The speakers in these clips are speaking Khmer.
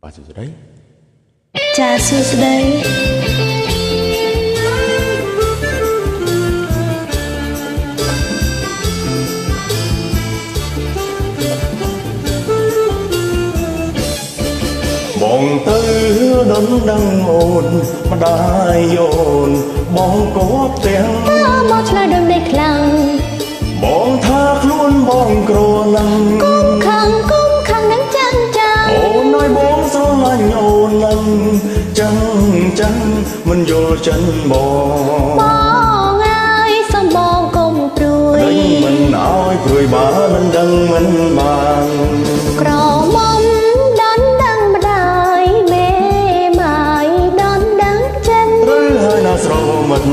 បាទសួស្តីចាសួស្តីបងទៅដណ្ដឹងអូនម្ដាយយោនបងក៏ផ្ទាំងមកឆ្លើយដូចនៃខ្លាំងបងថាខ្លួនបងក្រណាំគុំខាងនឹងចាំអូនឲ្យបងស្រឡាញ់អូននឹងចាំមិនយល់ចិនបងអើយសំបងកុំព្រួយមិនឲ្យព្រួយបើមិនដឹងមិនបានក្រមុំដណ្ដឹងម្ដាយមេម៉ាយដណ្ដឹងចិនឬហើយណាស្រមិញ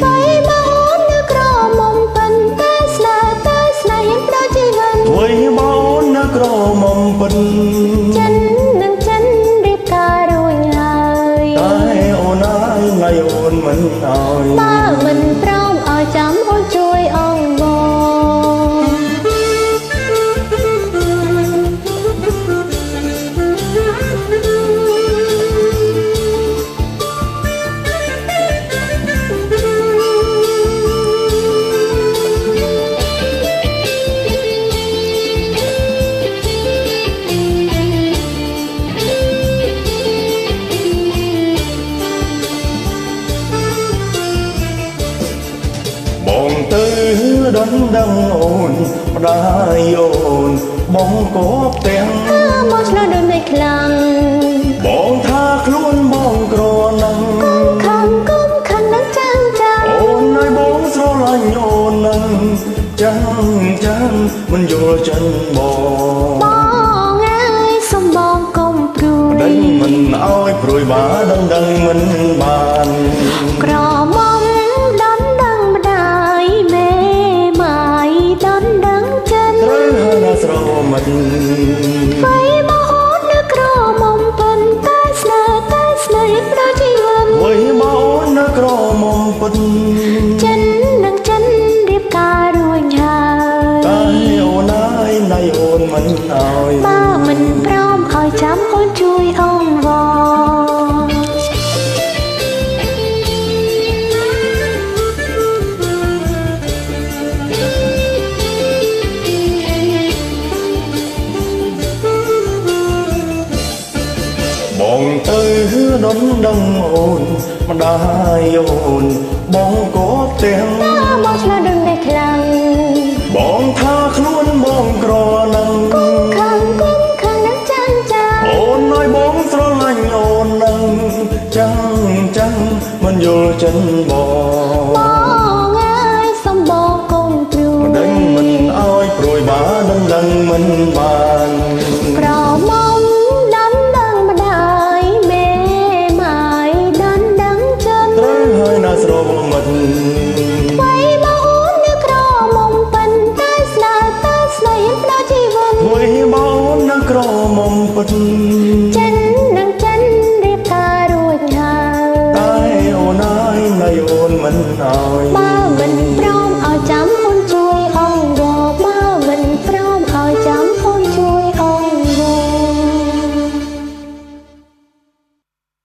បីបងនៅក្រមុំប៉ុន្តែស្នេហ៍ហ៊ានផ្ដល់ជីវិតអ្វីបងនៅក្រមុំប៉ុនចិនរៀបការរួចហើយតែអូនហើយថ្ងៃអូនមិនឲ្យបើមិនព្រមឲ្យចាំអូនជួយអងបងទៅដណ្ដឹងអូនម្ដាយអូនបងក៏ផ្ទាំងមកឆ្លើយដូចនៃខ្លាំងបងថាខ្លួនបងក្រណាំគុំខាងនឹងចាំអូនឲ្យបងស្រឡាញ់អូននឹងចាំមិនយល់ចិនបងអើយសំបងកុំព្រួយដឹងមិនឲ្យព្រួយបើដឹងមិនបានក្រមុំដណ្ដឹងម្ដាយមេម៉ាយដណ្ដឹងចិនត្រូវហើយណាស្រមិញបីមកអូននៅក្រមុំប៉ុន្តែស្នេហ៍ផ្ដល់ជីវិតអ្វីមកអូននៅក្រមុំប៉ុនចិនរៀបការរួចហើយតែអូនហើយណៃអូនមិនឲ្យបើមិនព្រមឲ្យចាំអូនជួយអងវបងទៅដណ្ដឹងអូនម្ដាយអូនបងក៏ផ្ទាំងមកឆ្លើយដូចនៃខ្លាំងបងថាខ្លួនបងក្រណាំគុំខាងនឹងចាំអូនឲ្យបងស្រឡាញ់អូននឹងចាំមិនយល់ចិនបងអើយសំបងកុំព្រួយដឹងមិនឲ្យព្រួយបើដឹងមិនបានក្រមុំដណ្ដឹងម្ដាយមេម៉ាយដណ្ដឹងចិនត្រូវហើយណាស្រមិញបីមកអូននៅក្រមុំប៉ុន្តែស្នេហ៍ហ៊ានផ្ដល់ជីវិតអ្វីមកអូននៅក្រមុំប៉ុនចិនរៀបការរួចហើយតែអូនហើយណៃអូនមិនឲ្យ